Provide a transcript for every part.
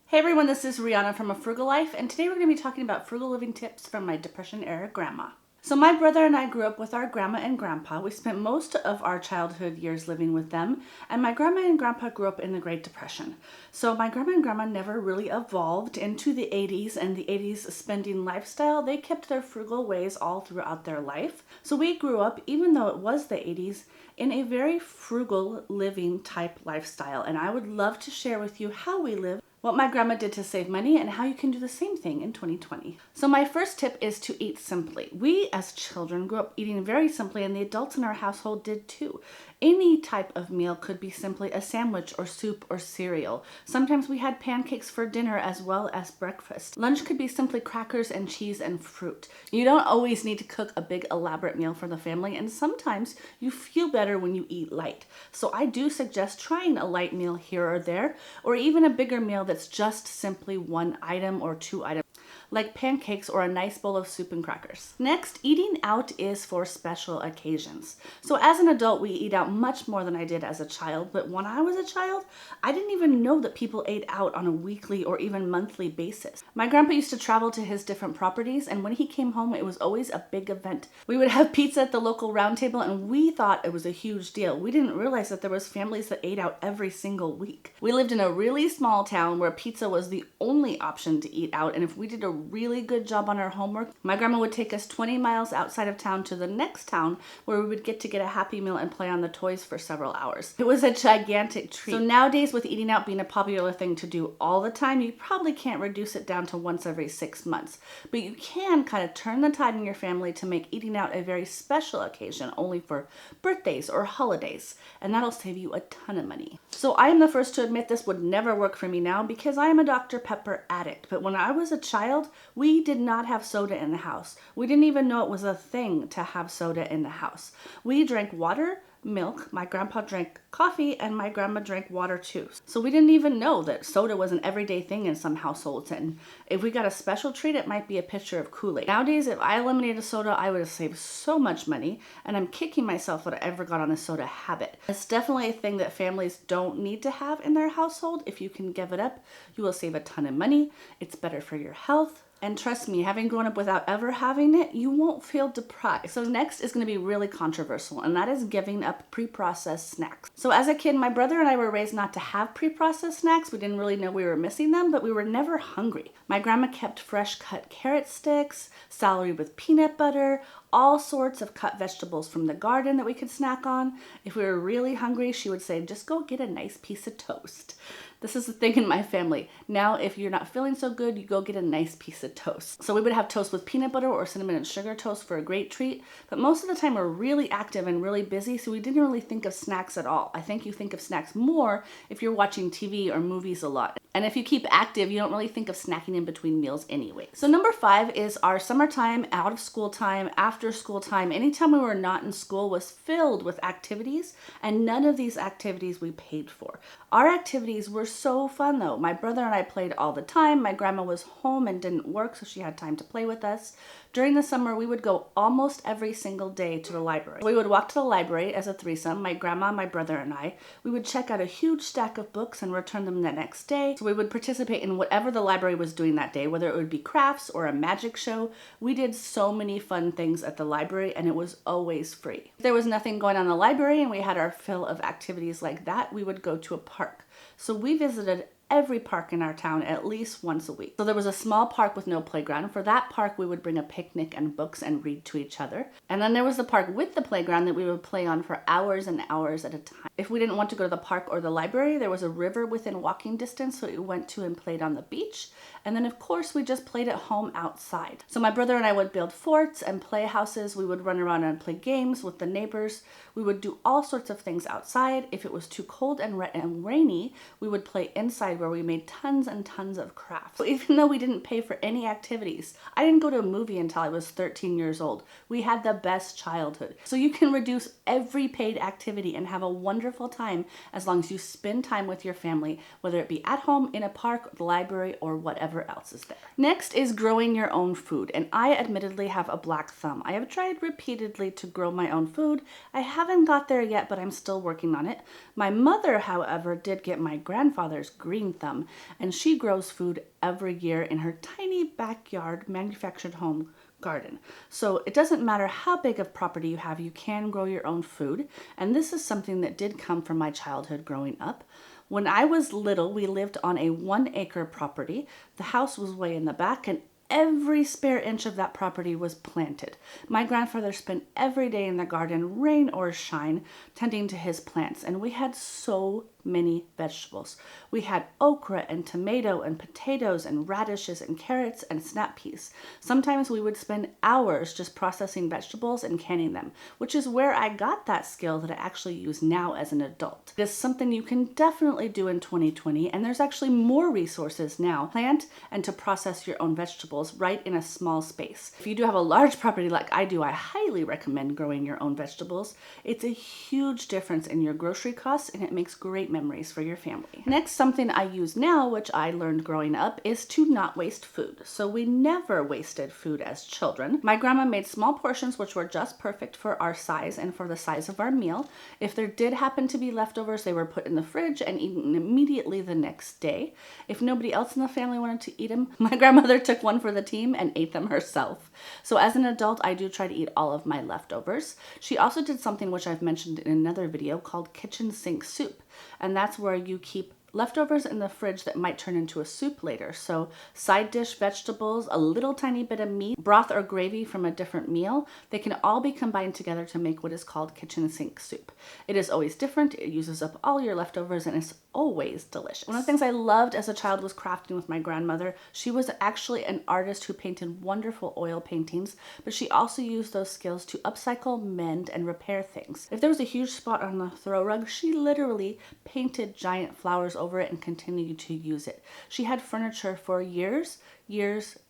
Hey everyone, this is Rihanna from A Frugal Life, and today we're going to be talking about frugal living tips from my Depression era grandma. So my brother and I grew up with our grandma and grandpa. We spent most of our childhood years living with them, and my grandma and grandpa grew up in the Great Depression. So my grandma and grandma never really evolved into the 80s and the 80s spending lifestyle. They kept their frugal ways all throughout their life. So we grew up, even though it was the 80s, in a very frugal living type lifestyle, and I would love to share with you how we live, what my grandma did to save money, and how you can do the same thing in 2020. So my first tip is to eat simply. We as children grew up eating very simply, and the adults in our household did too. Any type of meal could be simply a sandwich or soup or cereal. Sometimes we had pancakes for dinner as well as breakfast. Lunch could be simply crackers and cheese and fruit. You don't always need to cook a big elaborate meal for the family, and sometimes you feel better when you eat light. So I do suggest trying a light meal here or there, or even a bigger meal that's just simply one item or two items, like pancakes or a nice bowl of soup and crackers. Next, eating out is for special occasions. So as an adult, we eat out much more than I did as a child, but when I was a child, I didn't even know that people ate out on a weekly or even monthly basis. My grandpa used to travel to his different properties, and when he came home, it was always a big event. We would have pizza at the local round table, and we thought it was a huge deal. We didn't realize that there was families that ate out every single week. We lived in a really small town where pizza was the only option to eat out, and if we did a really good job on our homework, my grandma would take us 20 miles outside of town to the next town where we would get to get a Happy Meal and play on the toys for several hours. It was a gigantic treat. So nowadays, with eating out being a popular thing to do all the time, you probably can't reduce it down to once every 6 months, but you can kind of turn the tide in your family to make eating out a very special occasion only for birthdays or holidays, and that'll save you a ton of money. So I am the first to admit this would never work for me now because I am a Dr. Pepper addict, but when I was a child, we did not have soda in the house. We didn't even know it was a thing to have soda in the house. We drank water, milk, my grandpa drank coffee, and my grandma drank water too. So we didn't even know that soda was an everyday thing in some households, and if we got a special treat, it might be a pitcher of Kool-Aid. Nowadays, if I eliminated soda, I would have saved so much money, and I'm kicking myself that I ever got on the soda habit. It's definitely a thing that families don't need to have in their household. If you can give it up, you will save a ton of money. It's better for your health. And trust me, having grown up without ever having it, you won't feel deprived. So next is going to be really controversial, and that is giving up pre-processed snacks. So as a kid, my brother and I were raised not to have pre-processed snacks. We didn't really know we were missing them, but we were never hungry. My grandma kept fresh cut carrot sticks, celery with peanut butter, all sorts of cut vegetables from the garden that we could snack on. If we were really hungry, she would say, just go get a nice piece of toast. This is the thing in my family. Now, if you're not feeling so good, you go get a nice piece of toast. So we would have toast with peanut butter or cinnamon and sugar toast for a great treat. But most of the time we're really active and really busy, so we didn't really think of snacks at all. I think you think of snacks more if you're watching TV or movies a lot. And if you keep active, you don't really think of snacking in between meals anyway. So number 5 is our summertime, out of school time, after school time. Anytime we were not in school was filled with activities, and none of these activities we paid for. Our activities were so fun though. My brother and I played all the time. My grandma was home and didn't work, so she had time to play with us. During the summer, we would go almost every single day to the library. We would walk to the library as a threesome, my grandma, my brother, and I. We would check out a huge stack of books and return them the next day. So we would participate in whatever the library was doing that day, whether it would be crafts or a magic show. We did so many fun things at the library, and it was always free. If there was nothing going on in the library and we had our fill of activities like that, we would go to a park. So we visited every park in our town at least once a week. So there was a small park with no playground. For that park, we would bring a picnic and books and read to each other. And then there was the park with the playground that we would play on for hours and hours at a time. If we didn't want to go to the park or the library, there was a river within walking distance, so we went to and played on the beach. And then of course, we just played at home outside. So my brother and I would build forts and playhouses. We would run around and play games with the neighbors. We would do all sorts of things outside. If it was too cold and rainy, we would play inside where we made tons and tons of crafts. So even though we didn't pay for any activities, I didn't go to a movie until I was 13 years old. We had the best childhood. So you can reduce every paid activity and have a wonderful time as long as you spend time with your family, whether it be at home, in a park, the library, or whatever else is there. Next is growing your own food, and I admittedly have a black thumb. I have tried repeatedly to grow my own food. I haven't got there yet, but I'm still working on it. My mother, however, did get my grandfather's green green thumb, and she grows food every year in her tiny backyard manufactured home garden. So it doesn't matter how big of property you have, you can grow your own food. And this is something that did come from my childhood growing up. When I was little, we lived on a 1-acre property. The house was way in the back, and every spare inch of that property was planted. My grandfather spent every day in the garden, rain or shine, tending to his plants, and we had so many vegetables. We had okra and tomato and potatoes and radishes and carrots and snap peas. Sometimes we would spend hours just processing vegetables and canning them, which is where I got that skill that I actually use now as an adult. It is something you can definitely do in 2020, and there's actually more resources now. Plant and to process your own vegetables right in a small space. If you do have a large property like I do, I highly recommend growing your own vegetables. It's a huge difference in your grocery costs, and it makes great memories for your family. Next, something I use now, which I learned growing up, is to not waste food. So we never wasted food as children. My grandma made small portions which were just perfect for our size and for the size of our meal. If there did happen to be leftovers, they were put in the fridge and eaten immediately the next day. If nobody else in the family wanted to eat them, my grandmother took one for the team and ate them herself. So as an adult, I do try to eat all of my leftovers. She also did something which I've mentioned in another video called kitchen sink soup. And that's where you keep leftovers in the fridge that might turn into a soup later. So side dish vegetables, a little tiny bit of meat, broth or gravy from a different meal, they can all be combined together to make what is called kitchen sink soup. It is always different. It uses up all your leftovers and it's always delicious. One of the things I loved as a child was crafting with my grandmother. She was actually an artist who painted wonderful oil paintings, but she also used those skills to upcycle, mend, and repair things. If there was a huge spot on the throw rug, she literally painted giant flowers over it and continued to use it. She had furniture for years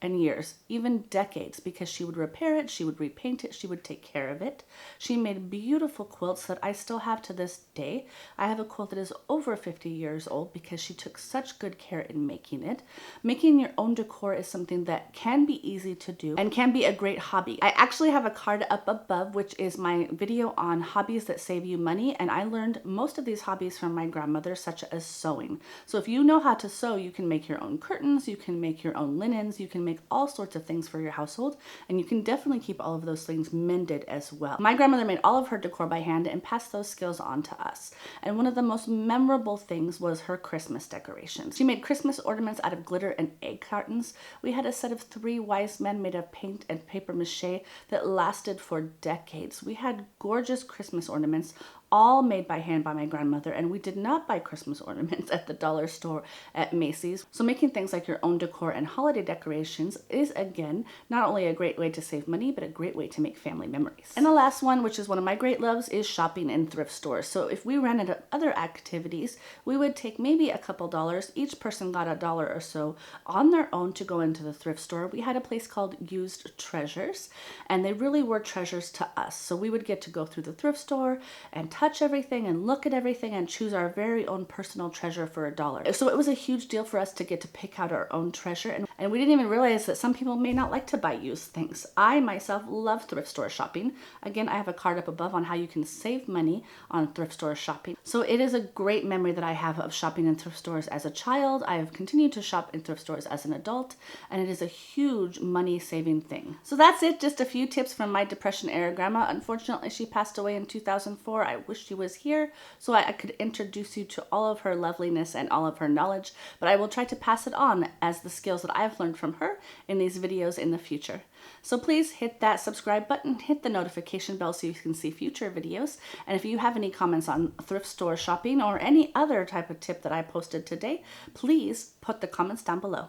and years, even decades, because she would repair it, she would repaint it, she would take care of it. She made beautiful quilts that I still have to this day. I have a quilt that is over 50 years old because she took such good care in making it. Making your own decor is something that can be easy to do and can be a great hobby. I actually have a card up above, which is my video on hobbies that save you money, and I learned most of these hobbies from my grandmother, such as sewing. So if you know how to sew, you can make your own curtains, you can make your own linens, you can make all sorts of things for your household, and you can definitely keep all of those things mended as well. My grandmother made all of her decor by hand and passed those skills on to us. And one of the most memorable things was her Christmas decorations. She made Christmas ornaments out of glitter and egg cartons. We had a set of 3 wise men made of paint and paper mache that lasted for decades. We had gorgeous Christmas ornaments, all made by hand by my grandmother, and we did not buy Christmas ornaments at the dollar store at Macy's. So making things like your own decor and holiday decorations is, again, not only a great way to save money, but a great way to make family memories. And the last one, which is one of my great loves, is shopping in thrift stores. So if we ran into other activities, we would take maybe a couple dollars. Each person got $1 or so on their own to go into the thrift store. We had a place called Used Treasures, and they really were treasures to us. So we would get to go through the thrift store and touch everything and look at everything and choose our very own personal treasure for $1. So it was a huge deal for us to get to pick out our own treasure, and we didn't even realize that some people may not like to buy used things. I myself love thrift store shopping. Again, I have a card up above on how you can save money on thrift store shopping. So it is a great memory that I have of shopping in thrift stores as a child. I have continued to shop in thrift stores as an adult, and it is a huge money saving thing. So that's it, just a few tips from my Depression era grandma. Unfortunately, she passed away in 2004. I wish she was here so I could introduce you to all of her loveliness and all of her knowledge, but I will try to pass it on as the skills that I've learned from her in these videos in the future. So please hit that subscribe button, hit the notification bell so you can see future videos, and if you have any comments on thrift store shopping or any other type of tip that I posted today, please put the comments down below.